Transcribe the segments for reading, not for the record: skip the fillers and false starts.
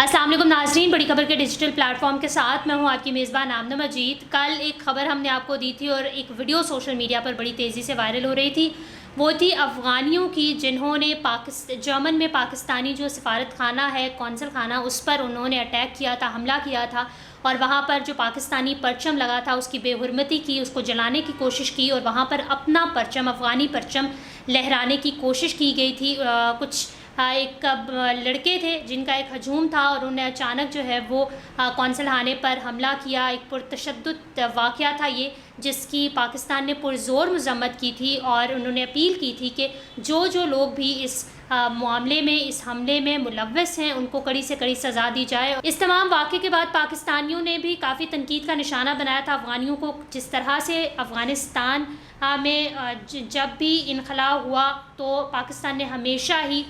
السلام علیکم ناظرین، بڑی خبر کے ڈیجیٹل پلیٹ فارم کے ساتھ میں ہوں آپ کی میزبان آمنہ مجید۔ کل ایک خبر ہم نے آپ کو دی تھی اور ایک ویڈیو سوشل میڈیا پر بڑی تیزی سے وائرل ہو رہی تھی، وہ تھی افغانیوں کی جنہوں نے جرمن میں پاکستانی جو سفارت خانہ ہے، قونصل خانہ، اس پر انہوں نے اٹیک کیا تھا، حملہ کیا تھا اور وہاں پر جو پاکستانی پرچم لگا تھا اس کی بے حرمتی کی، اس کو جلانے کی کوشش کی اور وہاں پر اپنا پرچم، افغانی پرچم لہرانے کی کوشش کی گئی تھی۔ کچھ ایک لڑکے تھے جن کا ایک ہجوم تھا اور انہوں نے اچانک جو ہے وہ قونصل خانے پر حملہ کیا۔ ایک پرتشدد واقعہ تھا یہ، جس کی پاکستان نے پرزور مذمت کی تھی اور انہوں نے اپیل کی تھی کہ جو لوگ بھی اس معاملے میں، اس حملے میں ملوث ہیں، ان کو کڑی سے کڑی سزا دی جائے۔ اس تمام واقعے کے بعد پاکستانیوں نے بھی کافی تنقید کا نشانہ بنایا تھا افغانیوں کو، جس طرح سے افغانستان میں جب بھی انخلا ہوا تو پاکستان نے ہمیشہ ہی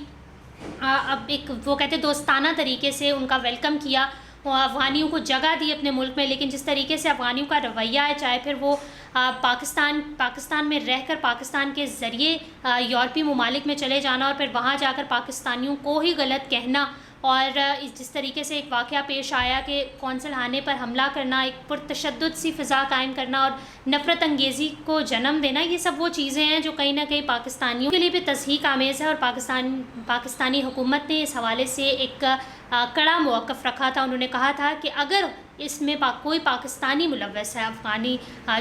اب ایک وہ کہتے دوستانہ طریقے سے ان کا ویلکم کیا، افغانیوں کو جگہ دی اپنے ملک میں، لیکن جس طریقے سے افغانیوں کا رویہ ہے، چاہے پھر وہ پاکستان میں رہ کر پاکستان کے ذریعے یورپی ممالک میں چلے جانا اور پھر وہاں جا کر پاکستانیوں کو ہی غلط کہنا، اور جس طریقے سے ایک واقعہ پیش آیا کہ قونصل خانے پر حملہ کرنا، ایک پرتشدد سی فضا قائم کرنا اور نفرت انگیزی کو جنم دینا، یہ سب وہ چیزیں ہیں جو کہیں نہ کہیں پاکستانیوں کے لیے بھی تصحیح آمیز ہے، اور پاکستانی حکومت نے اس حوالے سے ایک کڑا موقف رکھا تھا۔ انہوں نے کہا تھا کہ اگر اس میں کوئی پاکستانی ملوث ہے، افغانی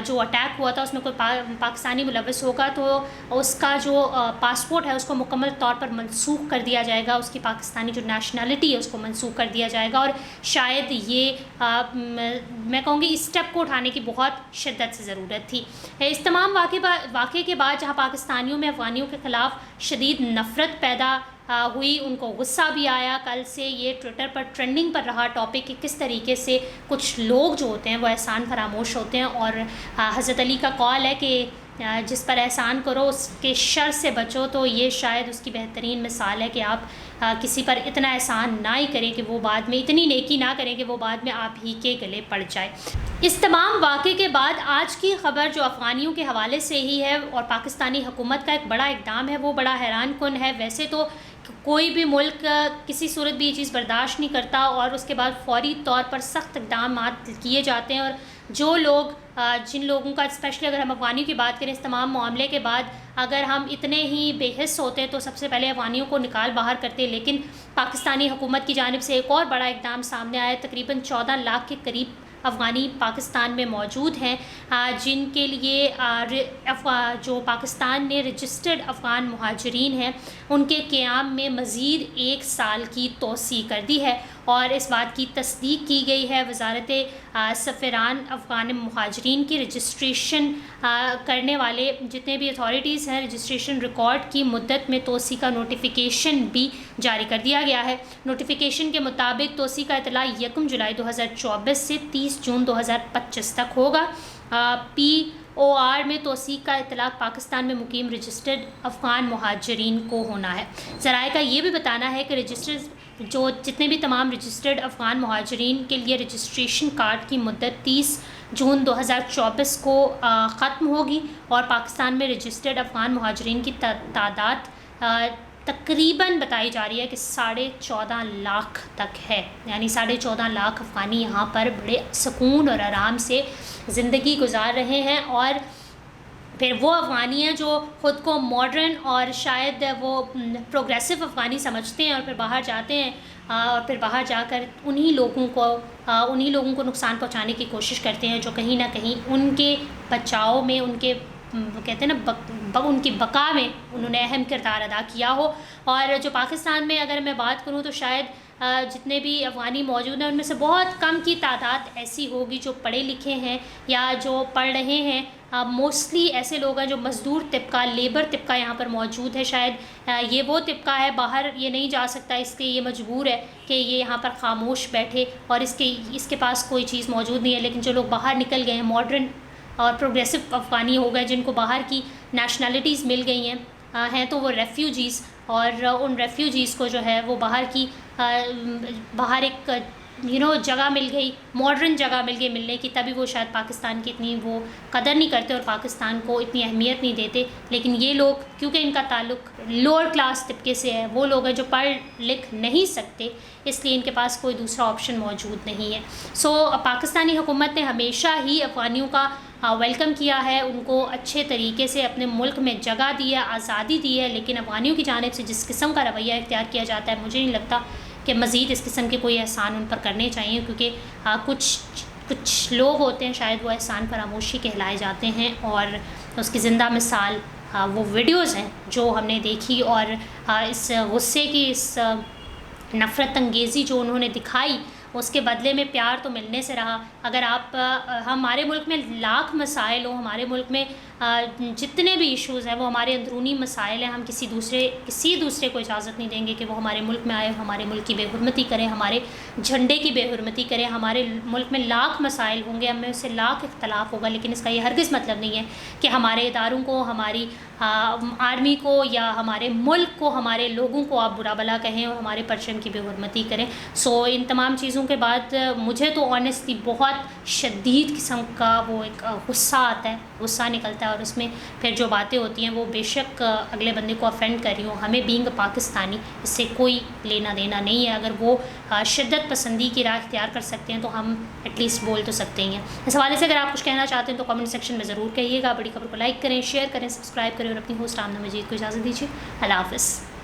جو اٹیک ہوا تھا اس میں کوئی پاکستانی ملوث ہوگا تو اس کا جو پاسپورٹ ہے اس کو مکمل طور پر منسوخ کر دیا جائے گا، اس کی پاکستانی جو نیشنلٹی ہے اس کو منسوخ کر دیا جائے گا، اور شاید یہ میں کہوں گی اس اسٹیپ کو اٹھانے کی بہت شدت سے ضرورت تھی۔ اس تمام واقعے کے بعد جہاں پاکستانیوں میں افغانیوں کے خلاف شدید نفرت پیدا ہوئی، ان کو غصہ بھی آیا، کل سے یہ ٹویٹر پر ٹرینڈنگ پر رہا ٹاپک کہ کس طریقے سے کچھ لوگ جو ہوتے ہیں وہ احسان فراموش ہوتے ہیں، اور حضرت علی کا قول ہے کہ جس پر احسان کرو اس کے شر سے بچو، تو یہ شاید اس کی بہترین مثال ہے کہ آپ کسی پر اتنا احسان نہ ہی کریں کہ وہ بعد میں اتنی نیکی نہ کریں کہ وہ بعد میں آپ ہی کے گلے پڑ جائے۔ اس تمام واقعے کے بعد آج کی خبر جو افغانیوں کے حوالے سے ہی ہے اور پاکستانی حکومت کا ایک بڑا اقدام ہے، وہ بڑا حیران کن ہے۔ ویسے تو کوئی بھی ملک کسی صورت بھی یہ چیز برداشت نہیں کرتا اور اس کے بعد فوری طور پر سخت اقدامات کیے جاتے ہیں، اور جو لوگ جن لوگوں کا اسپیشلی اگر ہم افغانیوں کی بات کریں اس تمام معاملے کے بعد اگر ہم اتنے ہی بے حس ہوتے تو سب سے پہلے افغانیوں کو نکال باہر کرتے، لیکن پاکستانی حکومت کی جانب سے ایک اور بڑا اقدام سامنے آیا۔ تقریباً 14 لاکھ کے قریب افغانی پاکستان میں موجود ہیں، جن کے لیے جو پاکستان نے رجسٹرڈ افغان مہاجرین ہیں ان کے قیام میں مزید 1 سال کی توسیع کر دی ہے، اور اس بات کی تصدیق کی گئی ہے۔ وزارت سفران افغان مہاجرین کی رجسٹریشن کرنے والے جتنے بھی اتھارٹیز ہیں، رجسٹریشن ریکارڈ کی مدت میں توسیع کا نوٹیفیکیشن بھی جاری کر دیا گیا ہے۔ نوٹیفیکیشن کے مطابق توسیع کا اطلاع 1 جولائی 2024 سے 30 جون 2025 تک ہوگا۔ POR میں توسیع کا اطلاق پاکستان میں مقیم رجسٹرڈ افغان مہاجرین کو ہونا ہے۔ ذرائع کا یہ بھی بتانا ہے کہ جتنے بھی تمام رجسٹرڈ افغان مہاجرین کے لیے رجسٹریشن کارڈ کی مدت 30 جون 2024 کو ختم ہوگی، اور پاکستان میں رجسٹرڈ افغان مہاجرین کی تعداد تقریباً بتائی جا رہی ہے کہ 14.5 لاکھ تک ہے، یعنی 14.5 لاکھ افغانی یہاں پر بڑے سکون اور آرام سے زندگی گزار رہے ہیں، اور پھر وہ افغانی ہیں جو خود کو ماڈرن اور شاید وہ پروگریسو افغانی سمجھتے ہیں اور پھر باہر جاتے ہیں اور پھر باہر جا کر انہی لوگوں کو نقصان پہنچانے کی کوشش کرتے ہیں جو کہیں نہ کہیں ان کے بچاؤ میں، ان کے کہتے ہیں نا ان کی بقا میں انہوں نے اہم کردار ادا کیا ہو۔ اور جو پاکستان میں اگر میں بات کروں تو شاید جتنے بھی افغانی موجود ہیں ان میں سے بہت کم کی تعداد ایسی ہوگی جو پڑھے لکھے ہیں یا جو پڑھ رہے ہیں۔ موسٹلی ایسے لوگ ہیں جو مزدور طبقہ، لیبر طبقہ یہاں پر موجود ہے، شاید یہ وہ طبقہ ہے باہر یہ نہیں جا سکتا، اس کے یہ مجبور ہے کہ یہ یہاں پر خاموش بیٹھے اور اس کے پاس کوئی چیز موجود نہیں ہے، لیکن جو لوگ باہر نکل گئے ہیں، ماڈرن اور پروگریسو افغانی ہو گئے، جن کو باہر کی نیشنلٹیز مل گئی ہیں تو وہ ریفیوجیز، اور ان ریفیوجیز کو جو ہے وہ باہر ایک جگہ مل گئی، ماڈرن جگہ مل گئی ملنے کی، تبھی وہ شاید پاکستان کی اتنی وہ قدر نہیں کرتے اور پاکستان کو اتنی اہمیت نہیں دیتے. لیکن یہ لوگ کیونکہ ان کا تعلق لوور کلاس طبقے سے ہے، وہ لوگ ہیں جو پڑھ لکھ نہیں سکتے، اس لیے ان کے پاس کوئی دوسرا آپشن موجود نہیں ہے. پاکستانی حکومت نے ہمیشہ ہی افغانیوں کا ویلکم کیا ہے، ان کو اچھے طریقے سے اپنے ملک میں جگہ دی ہے، آزادی دی ہے. لیکن افغانیوں کی جانب سے جس قسم کا رویہ اختیار کیا جاتا ہے، مجھے نہیں لگتا کہ مزید اس قسم کے کوئی احسان ان پر کرنے چاہیے، کیونکہ کچھ لوگ ہوتے ہیں شاید وہ احسان فراموشی کہلائے جاتے ہیں. اور اس کی زندہ مثال وہ ویڈیوز ہیں جو ہم نے دیکھی، اور اس غصے کی اس نفرت انگیزی جو انہوں نے دکھائی، اس کے بدلے میں پیار تو ملنے سے رہا. اگر ہمارے ملک میں لاکھ مسائل ہوں، ہمارے ملک میں جتنے بھی ایشوز ہیں وہ ہمارے اندرونی مسائل ہیں، ہم کسی دوسرے کو اجازت نہیں دیں گے کہ وہ ہمارے ملک میں آئے، ہمارے ملک کی بے حرمتی کریں، ہمارے جھنڈے کی بے حرمتی کریں. ہمارے ملک میں لاکھ مسائل ہوں گے، ہم میں سے لاکھ اختلاف ہوگا، لیکن اس کا یہ ہرگز مطلب نہیں ہے کہ ہمارے اداروں کو، ہماری آرمی کو یا ہمارے ملک کو، ہمارے لوگوں کو آپ برا بلا کہیں اور ہمارے پرچم کی بے حرمتی کریں. ان تمام چیزوں کے بعد مجھے تو آنیسٹلی بہت شدید قسم کا وہ ایک غصہ آتا ہے، غصہ نکلتا ہے، اور اس میں پھر جو باتیں ہوتی ہیں وہ بے شک اگلے بندے کو افینڈ کر رہی ہوں. ہمیں بینگ پاکستانی اس سے کوئی لینا دینا نہیں ہے. اگر وہ شدت پسندی کی راہ اختیار کر سکتے ہیں تو ہم ایٹ لیسٹ بول تو سکتے ہی ہیں. اس حوالے سے اگر آپ کچھ کہنا چاہتے ہیں تو کمنٹ سیکشن میں ضرور کہیے گا. بڑی خبر کو لائک کریں، شیئر کریں، سبسکرائب کریں، اور اپنی ہوسٹ آمنہ مجید کو اجازت دیجیے. اللہ حافظ.